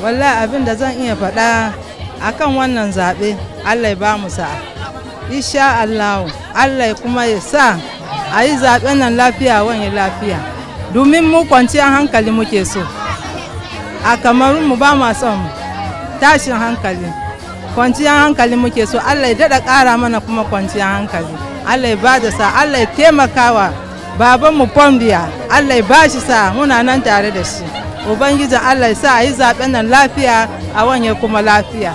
Wallahi abin da zan iya faɗa akan wannan zaɓe, Allah ya ba mu sa'a. Insha Allah, Allah kuma ya sa a yi zaɓen nan lafiya wani lafiya. Domin mu kwanciyar hankali muke so. A Kamarun mu ba ma son tashin hankali. Kwanciyar hankali muke so. Allah ya daɗa ƙara mana kuma kwanciyar hankali. Allah ya ba da sa, Allah ya taimakawa babanmu Pombiya. Allah ya ba shi sa, muna nan tare da shi. Ubangijin Allah ya sa a yi zaɓen nan lafiya a wanye kuma lafiya.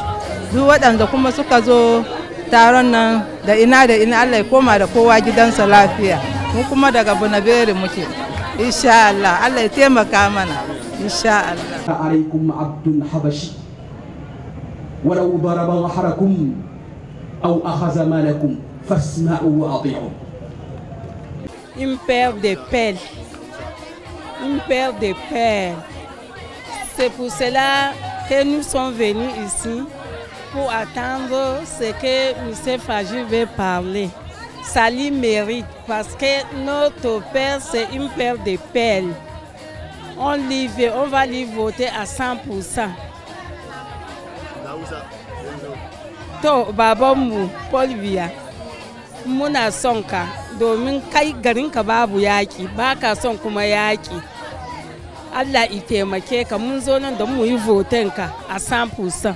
Duk waɗanda kuma suka zo taron nan da ina Allah ya koma da kowa gidansa lafiya. Mu kuma daga Bunaberi muke. Insha Allah, Allah ya taimaka mana. Insha Allah. Alaikum abdun habashi. Walau daraba zaharakum aw akhadha malakum fasma'u wa ati'u. Une paire de perles. Une paire de perles. C'est pour cela que nous sommes venus ici pour attendre ce que M. Faji veut parler. Ça lui mérite parce que notre père, c'est une paire de perles. On va lui voter à 100%. To babanmu Polbiya muna son ka domin kai garinka babu yaƙi, ba ka son kuma yaƙi. Allah ya taimake ka, mun zo nan da mu yi voten ka a 100%.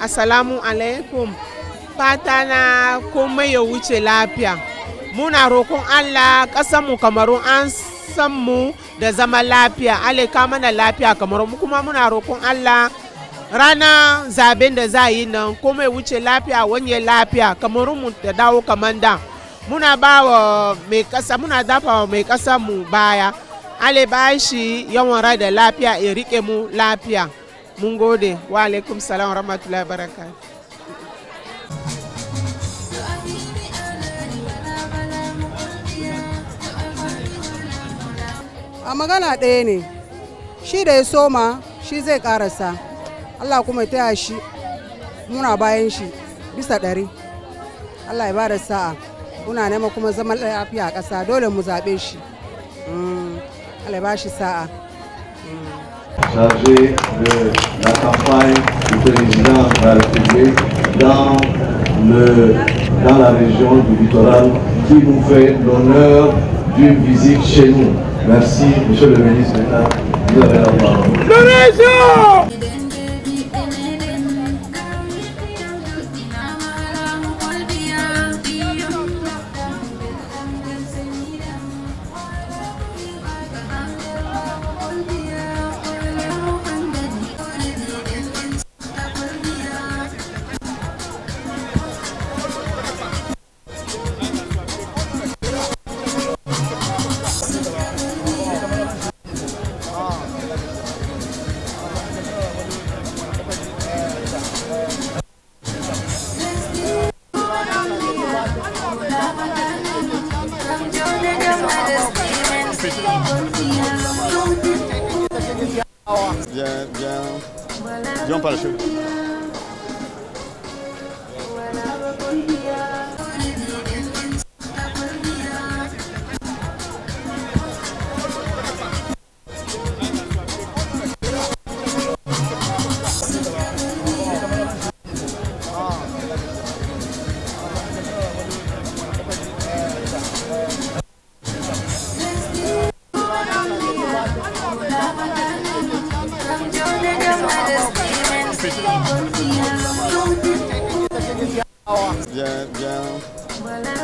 Assalamu alaikum. Fata na komai ya wuce lafiya. Muna roƙon Allah ƙasarmu Kamarun an san mu da zama lafiya. Allah ka mana lafiya Kamarun, mu kuma muna roƙon Allah rana zaben da za yi nan komai wuce lafiya wanye lafiya Kamarun mu da dawo kamanda. Muna ba wa mai ƙasa, muna dafa wa mai ƙasar mu baya. Allah ba shi yawan rai da lafiya ya rike mu lafiya. Mun gode. Wa alaikum salam wa rahmatullahi wa barakatuh. A magana ɗaya ne, shi da ya soma shi zai ƙarasa. Allah kuma ya taya shi, muna bayan shi bisa ɗari. Allah ya bada sa'a, muna nema kuma zaman lafiya a ƙasa, dole mu zaɓe shi. Allah ya ba shi sa'a. Chargé de la campagne du président de la République dans la région du littoral qui nous fait l'honneur d'une visite chez nous. Merci, monsieur le ministre d'État, vous avez la parole. Viens par le cheveu.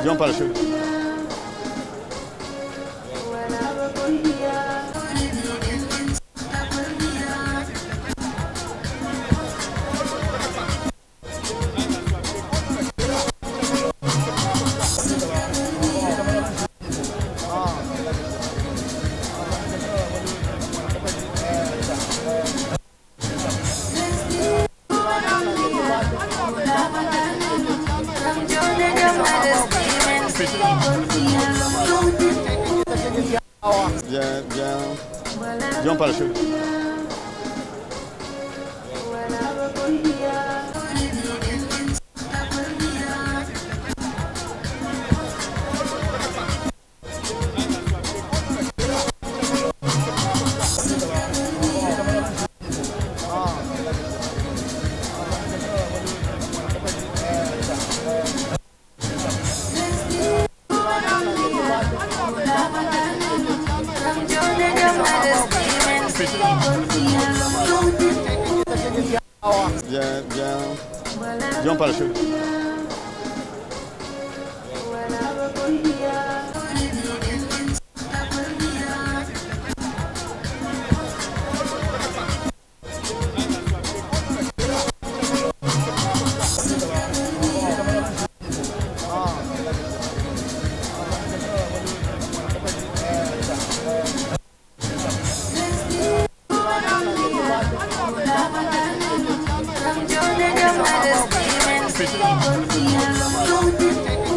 Viens par le cheveu. Viens par le cheveu. Viens par le cheveu.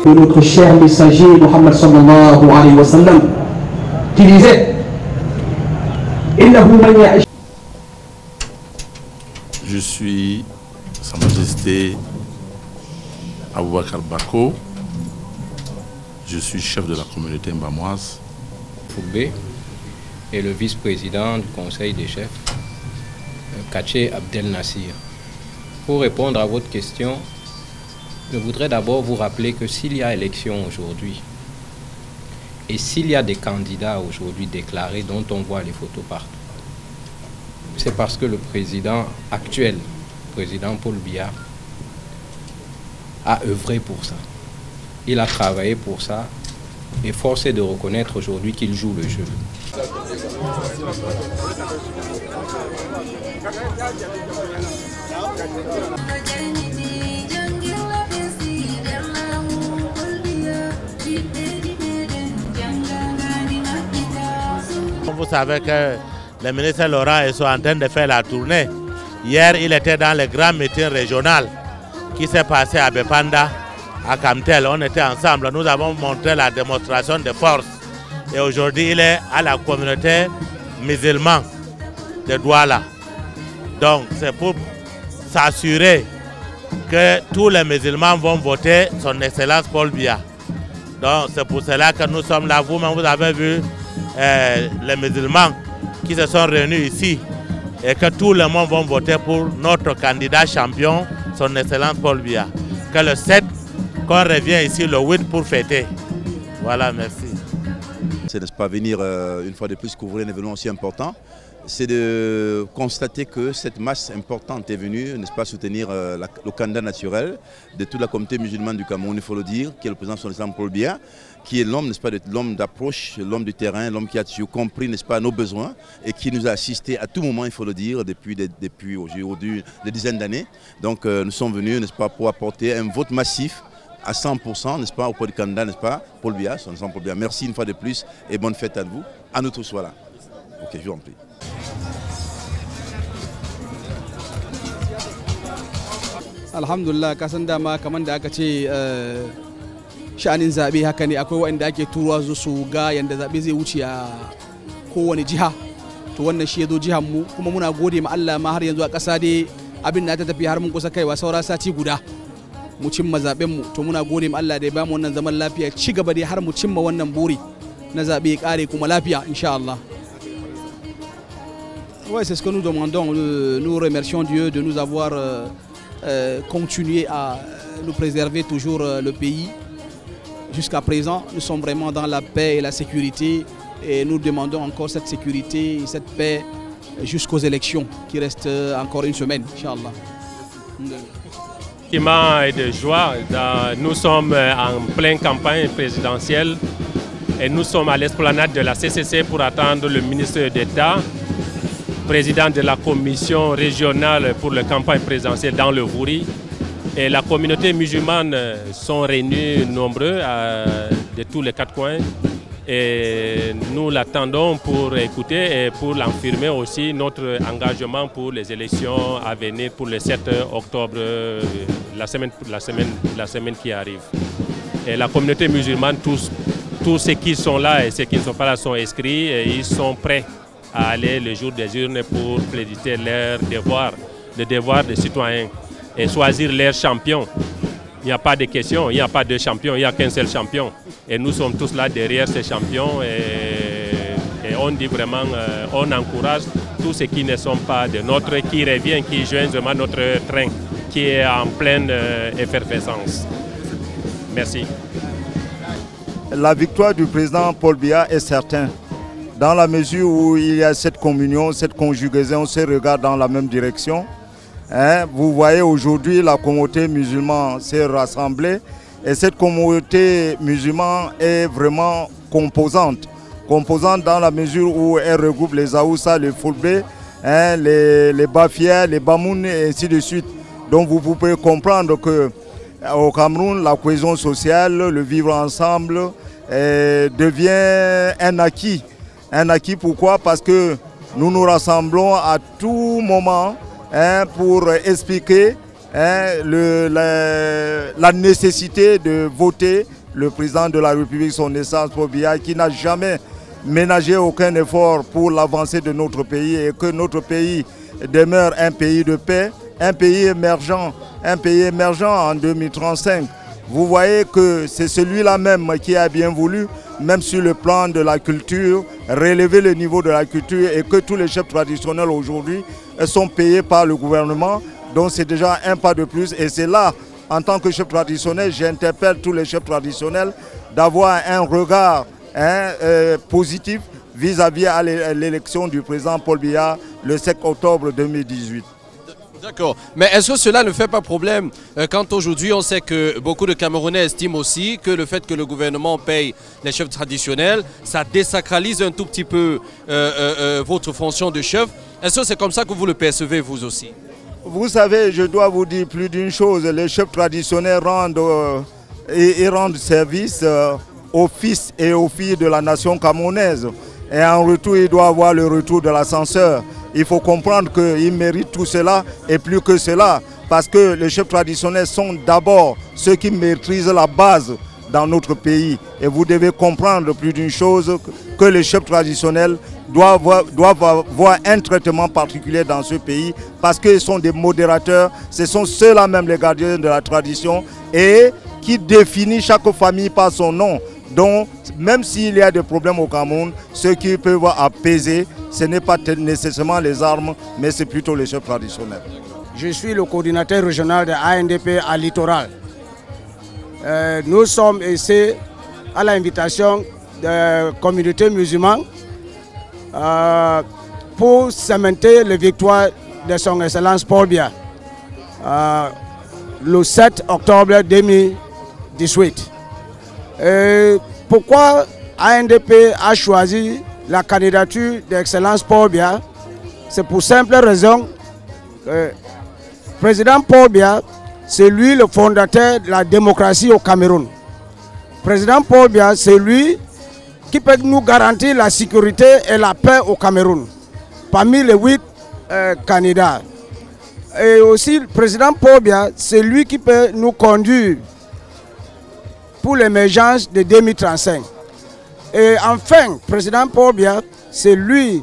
De notre cher messager Muhammad sallallahu alayhi wa sallam qui disait Je suis Sa Majesté Aboubakar Bako, je suis chef de la communauté mbamoise. Foubé et le vice-président du conseil des chefs, Kaché Abdel Nassir. Pour répondre à votre question, je voudrais d'abord vous rappeler que s'il y a élection aujourd'hui, et s'il y a des candidats aujourd'hui déclarés dont on voit les photos partout, c'est parce que le président actuel, le président Paul Biya, a œuvré pour ça. Il a travaillé pour ça, et force est de reconnaître aujourd'hui qu'il joue le jeu. Vous savez que le ministre Laurent est en train de faire la tournée. Hier, il était dans le grand meeting régional qui s'est passé à Bepanda, à Kamtel. On était ensemble, nous avons montré la démonstration de force. Et aujourd'hui, il est à la communauté musulmane de Douala. Donc, c'est pour s'assurer que tous les musulmans vont voter son Excellence Paul Biya. Donc, c'est pour cela que nous sommes là. Vous-même, vous avez vu les musulmans qui se sont réunis ici et que tout le monde va voter pour notre candidat champion, son Excellence Paul Biya. Que le 7, qu'on revient ici le 8 pour fêter. Voilà, merci. C'est, n'est-ce pas, venir une fois de plus couvrir un événement aussi important. C'est de constater que cette masse importante est venue, n'est-ce pas, soutenir le candidat naturel de toute la communauté musulmane du Cameroun, il faut le dire, qui est le président de son Excellence Paul Biya, qui est l'homme, n'est-ce pas, l'homme d'approche, l'homme du terrain, l'homme qui a toujours compris, n'est-ce pas, nos besoins et qui nous a assistés à tout moment, il faut le dire, depuis aujourd'hui des dizaines d'années. Donc nous sommes venus, n'est-ce pas, pour apporter un vote massif à 100%, n'est-ce pas, auprès du candidat, n'est-ce pas, Paul Biya, son Excellence Paul Biya. Merci une fois de plus et bonne fête à vous, à nous tous, voilà. Ok, je vous en prie. Alhamdulillah, kasan dama kamar da aka ce sha'anin zaɓe haka ne, akwai waɗanda ake turuwa su ga yanda zaɓe zai wuce a kowane jiha. To wannan shi ya zo jihar mu, kuma muna gode ma Allah ma har yanzu a ƙasa dai abin da ta tafi har mun kusa kaiwa saura sati guda mu cimma zaɓen mu. To muna gode ma Allah da ya bamu wannan zaman lafiya, ci gaba dai har mu cimma wannan buri na zaɓe ya ƙare kuma lafiya insha Allah. Ouais, c'est ce que nous demandons. Nous remercions Dieu de nous avoir continué à nous préserver toujours le pays. Jusqu'à présent, nous sommes vraiment dans la paix et la sécurité et nous demandons encore cette sécurité et cette paix jusqu'aux élections qui restent encore une semaine, Inch'Allah. Et de joie, nous sommes en pleine campagne présidentielle et nous sommes à l'esplanade de la CCC pour attendre le ministre d'État, président de la commission régionale pour la campagne présidentielle dans le Vouri. Et la communauté musulmane sont réunis nombreux de tous les quatre coins. Et nous l'attendons pour écouter et pour l'affirmer aussi notre engagement pour les élections à venir pour le 7 octobre, la semaine qui arrive. Et la communauté musulmane, tous ceux qui sont là et ceux qui ne sont pas là sont inscrits et ils sont prêts à aller le jour des urnes pour préditer leur devoir, le devoir des citoyens et choisir leur champion. Il n'y a pas de question, il n'y a pas de champion, il n'y a qu'un seul champion. Et nous sommes tous là derrière ces champions et on dit vraiment, on encourage tous ceux qui ne sont pas de notre, qui reviennent, qui joignent vraiment notre train qui est en pleine effervescence. Merci. La victoire du président Paul Biya est certaine dans la mesure où il y a cette communion, cette conjugaison, ces regards dans la même direction. Hein, vous voyez aujourd'hui la communauté musulmane s'est rassemblée et cette communauté musulmane est vraiment composante dans la mesure où elle regroupe les Aoussa, les Fulbe, hein, les Bafia, les Bamoun et ainsi de suite. Donc vous pouvez comprendre qu'au Cameroun, la cohésion sociale, le vivre ensemble devient un acquis. Un acquis pourquoi? Parce que nous nous rassemblons à tout moment, hein, pour expliquer, hein, la nécessité de voter le président de la République, son Excellence Paul Biya, qui n'a jamais ménagé aucun effort pour l'avancée de notre pays et que notre pays demeure un pays de paix, un pays émergent en 2035. Vous voyez que c'est celui-là même qui a bien voulu, même sur le plan de la culture, relever le niveau de la culture et que tous les chefs traditionnels aujourd'hui sont payés par le gouvernement. Donc c'est déjà un pas de plus et c'est là, en tant que chef traditionnel, j'interpelle tous les chefs traditionnels d'avoir un regard, hein, positif vis-à-vis à l'élection du président Paul Biya le 7 octobre 2018. D'accord. Mais est-ce que cela ne fait pas problème quand aujourd'hui on sait que beaucoup de Camerounais estiment aussi que le fait que le gouvernement paye les chefs traditionnels, ça désacralise un tout petit peu votre fonction de chef. Est-ce que c'est comme ça que vous le percevez vous aussi? Vous savez, je dois vous dire plus d'une chose. Les chefs traditionnels rendent service aux fils et aux filles de la nation camerounaise. Et en retour, il doit avoir le retour de l'ascenseur. Il faut comprendre qu'ils méritent tout cela et plus que cela. Parce que les chefs traditionnels sont d'abord ceux qui maîtrisent la base dans notre pays. Et vous devez comprendre plus d'une chose, que les chefs traditionnels doivent avoir un traitement particulier dans ce pays parce qu'ils sont des modérateurs, ce sont ceux-là même les gardiens de la tradition et qui définissent chaque famille par son nom. Donc, même s'il y a des problèmes au Cameroun, ceux qui peuvent apaiser, ce n'est pas nécessairement les armes, mais c'est plutôt les chefs traditionnels. Je suis le coordinateur régional de ANDP à Littoral. Nous sommes ici à l'invitation de la communauté musulmane pour cementer les victoires de son Excellence Paul Biya le 7 octobre 2018. Pourquoi ANDP a choisi la candidature d'Excellence Paul Biya? C'est pour simple raison que président Paul Biya, c'est lui le fondateur de la démocratie au Cameroun. Président Paul Biya, c'est lui qui peut nous garantir la sécurité et la paix au Cameroun, parmi les 8 candidats. Et aussi, le président Paul Biya, c'est lui qui peut nous conduire pour l'émergence de 2035. Et enfin, président Paul Biya, c'est lui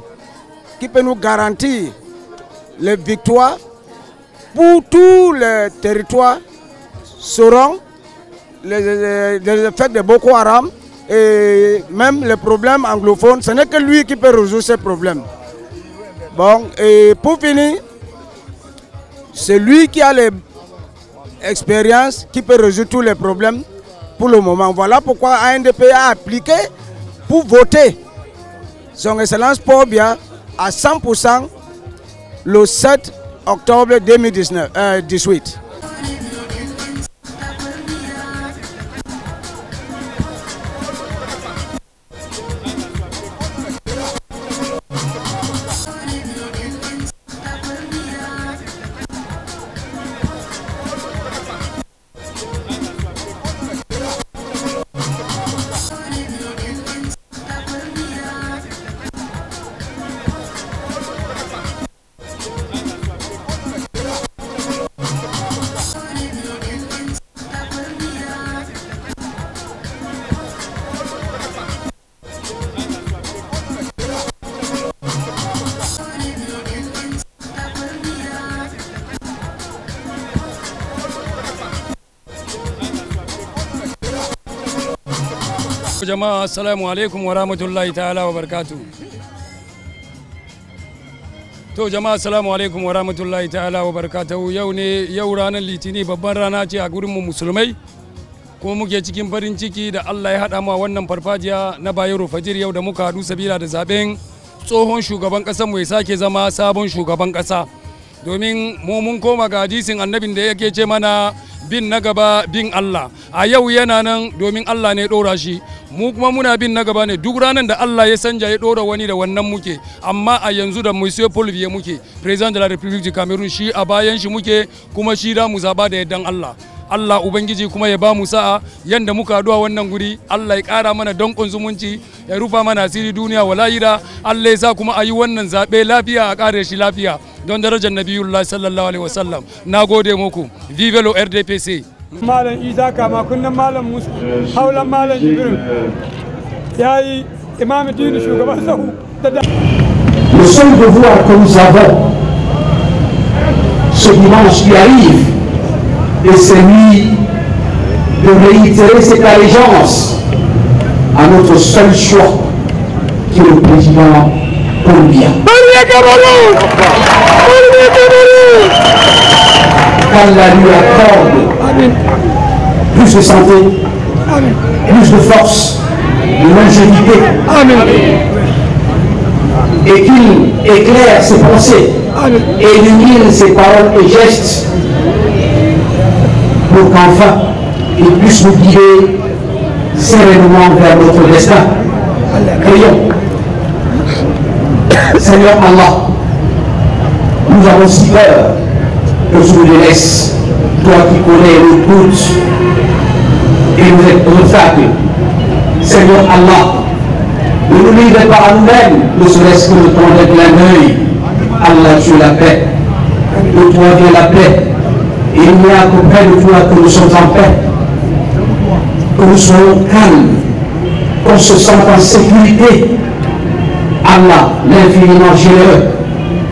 qui peut nous garantir les victoires pour tous les territoires seront les effets de Boko Haram et même les problèmes anglophones. Ce n'est que lui qui peut résoudre ces problèmes. Bon, et pour finir, c'est lui qui a l'expérience qui peut résoudre tous les problèmes pour le moment. Voilà pourquoi ANDP a appliqué pour voter son Excellence Paul Biya à 100% le 7 octobre 2018. Jama'a assalamu alaikum wa rahmatullahi ta'ala wa barakatuh. To jama'a assalamu alaikum wa rahmatullahi ta'ala wa barakatuh. Yau ranar Litini babban rana ce a gurin mu musulmai kuma muke cikin farin ciki da Allah ya haɗa mu a wannan farfajiya na Bayero Fajir yau da muka haɗu sabila da zaben tsohon shugaban ƙasar mu ya sake zama sabon shugaban ƙasa. Domin mu mun koma ga hadisin annabin da yake ce mana bin na gaba bin Allah. A yau yana nan domin Allah ne ya ɗora shi, mu kuma muna bin na gaba ne duk ranar da Allah ya sanja ya ɗora wani da wannan muke. Amma a yanzu da Monsieur Paul Biya muke, President de la République du Cameroun, shi a bayan shi muke kuma shi da mu zaba da yardan Allah. Allah Ubangiji kuma ya ba mu sa'a yanda muka haɗu a wannan guri, Allah ya ƙara mana danƙon zumunci, ya rufa mana asiri duniya wa lahira, Allah ya sa kuma a yi wannan zaɓe lafiya a ƙare shi lafiya don darajar Nabiyullah sallallahu alaihi wasallam. Na gode muku. Vive le RDPC. Malam Isa kama kunnan Malam Musa, haulan Malam Jibril, yayi Imam Dini shugaban sahu. Le seul devoir que nous avons ce dimanche qui arrive, et celui de réitérer cette allégeance à notre seul choix, qui est le président Paul Biya. Qu'Allah lui accorde plus de santé, plus de force, de longévité, et qu'il éclaire ses pensées et illumine ses paroles et gestes, pour qu'enfin il puisse nous guider sereinement vers notre destin. Prions. Seigneur Allah, nous avons si peur que tu nous délaisses, toi qui connais nos doutes et nos obstacles. Seigneur Allah, ne nous livre pas à nous-mêmes, ne serait-ce que le temps d'un clin d'œil. Allah, tu es la paix. De toi vient la paix. Et il n'y a qu'auprès de toi que nous sommes en paix, que nous soyons calmes, qu'on se sente en sécurité. Allah, l'infiniment généreux,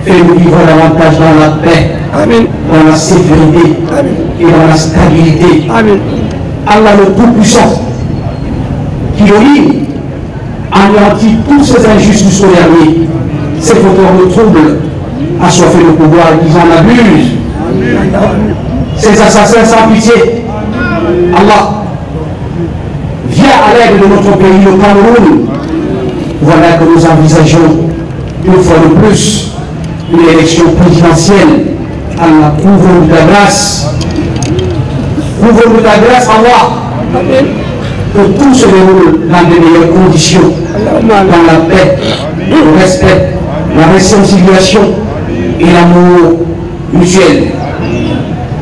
fait-nous vivre davantage dans la paix, dans la sécurité et dans la stabilité. Allah le Tout-Puissant, qui domine, anéantit tous ces injustes du dernier, ces fauteurs de troubles, assoiffés de pouvoir et qui en abusent. Ces assassins sans pitié, Allah, viens à l'aide de notre pays, le Cameroun. Voilà que nous envisageons une fois de plus une élection présidentielle. Allah, couvre-nous de ta grâce. Couvre-nous de ta grâce, Allah. Que tout se déroule dans de meilleures conditions, dans la paix, le respect, la réconciliation et l'amour mutuel.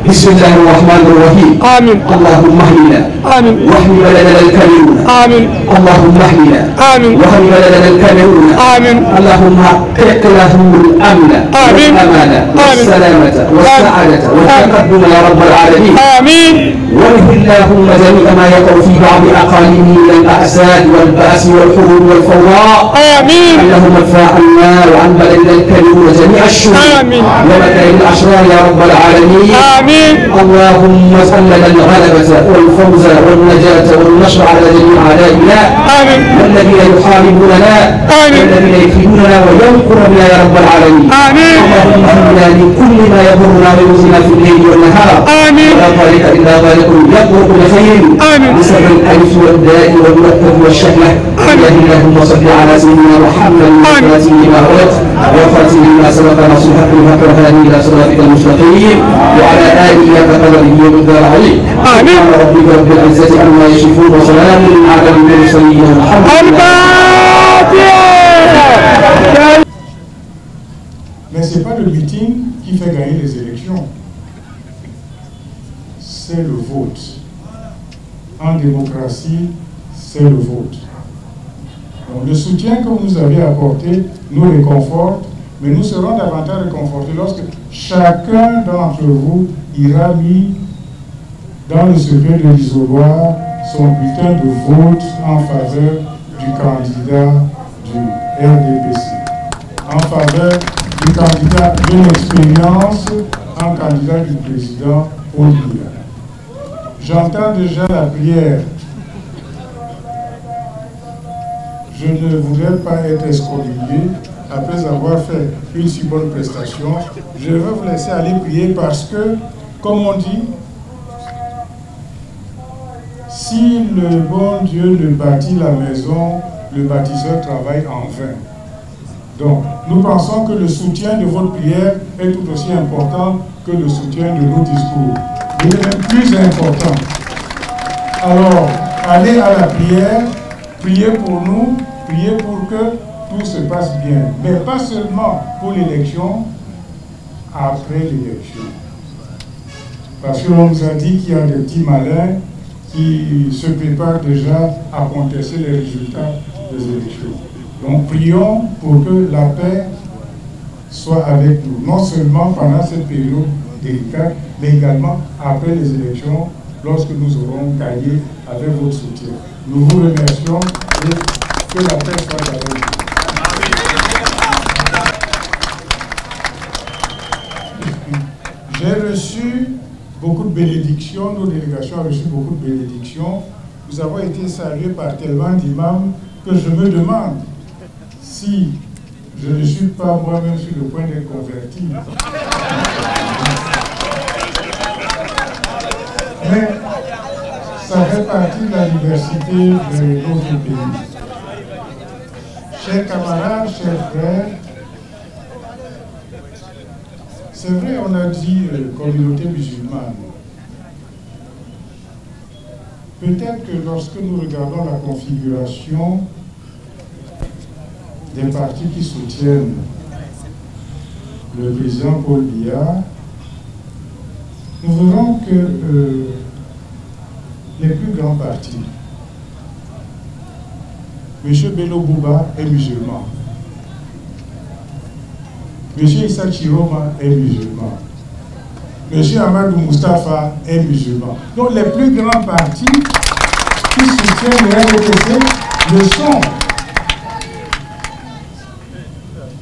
بسم الله الرحمن الرحيم آمين اللهم اهدنا آمين واحمي بلدنا الكاميرون آمين اللهم اهدنا آمين واحمي بلدنا الكاميرون آمين اللهم حقق لهم الأمن والأمان والسلامة والسعادة والتقدم يا رب العالمين آمين وانهي اللهم جميع ما يقع في بعض أقاليم من البأسات والبأس والحروب والفوضى آمين اللهم ادفع عنا وعن بلدنا الكاميرون جميع الشرور آمين ومكائد الأشرار يا رب العالمين آمين اللهم اجعل لنا الغلبة والفوز والنجاة والنصر على جميع أعدائنا والذين يحاربوننا والذين يكيدوننا ويمكرون يا رب العالمين اللهم اهدنا لكل ما يضرنا ويؤذينا في الليل والنهار ولا طريق إلا طريق يطرق بخير بسر الألف والداء والمكتب والشهلة اللهم صل على سيدنا محمد وفاته لما أردت وفاته لما سبق نصر الحق والحق والهادي إلى صراطك المستقيم وعلى آله وقدره ومقدار عليه سبحان ربك رب العزة عما يصفون وسلام على المرسلين والحمد Mais ce n'est pas le meeting qui fait gagner les élections, c'est le vote. En démocratie, c'est le vote. Donc, le soutien que vous nous avez apporté nous réconforte, mais nous serons davantage réconfortés lorsque chacun d'entre vous ira mis dans le secret de l'isoloir son bulletin de vote en faveur du candidat du RDPC, en faveur du candidat de l'expérience, en candidat du président Paul Biya. J'entends déjà la prière. Je ne voudrais pas être escroqué après avoir fait une si bonne prestation. Je vais vous laisser aller prier parce que, comme on dit, si le bon Dieu ne bâtit la maison, le bâtisseur travaille en vain. Donc, nous pensons que le soutien de votre prière est tout aussi important que le soutien de nos discours. Il est même plus important. Alors, allez à la prière, priez pour nous, priez pour que tout se passe bien. Mais pas seulement pour l'élection, après l'élection. Parce qu'on nous a dit qu'il y a des petits malins qui se préparent déjà à contester les résultats des élections. Donc prions pour que la paix soit avec nous, non seulement pendant cette période délicate, mais également après les élections, lorsque nous aurons gagné avec votre soutien. Nous vous remercions et que la paix soit avec vous. J'ai reçu beaucoup de bénédictions, nos délégations ont reçu beaucoup de bénédictions. Nous avons été salués par tellement d'imams que je me demande si je ne suis pas moi-même sur le point d'être converti. Mais ça fait partie de la diversité de notre pays. Chers camarades, chers frères, c'est vrai, on a dit communauté musulmane. Peut-être que lorsque nous regardons la configuration des partis qui soutiennent le président Paul Biya, nous verrons que les plus grands partis, M. Bello Bouba est musulman, M. Issa Chiroma est musulman, M. Amadou Moustapha est musulman. Donc les plus grands partis qui soutiennent le RDPC le sont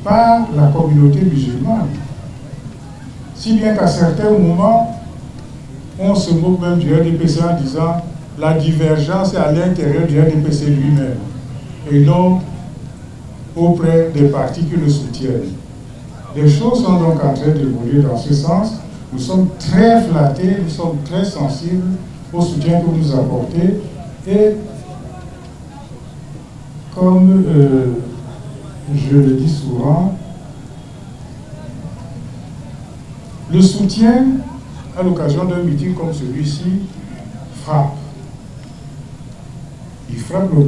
par la communauté musulmane. Si bien qu'à certains moments, on se moque même du RDPC en disant la divergence est à l'intérieur du RDPC lui-même et non auprès des partis qui le soutiennent. Les choses sont donc en train d'évoluer dans ce sens. Nous sommes très flattés, nous sommes très sensibles au soutien que vous nous apportez. Et comme je le dis souvent, le soutien à l'occasion d'un meeting comme celui-ci frappe. Il frappe le...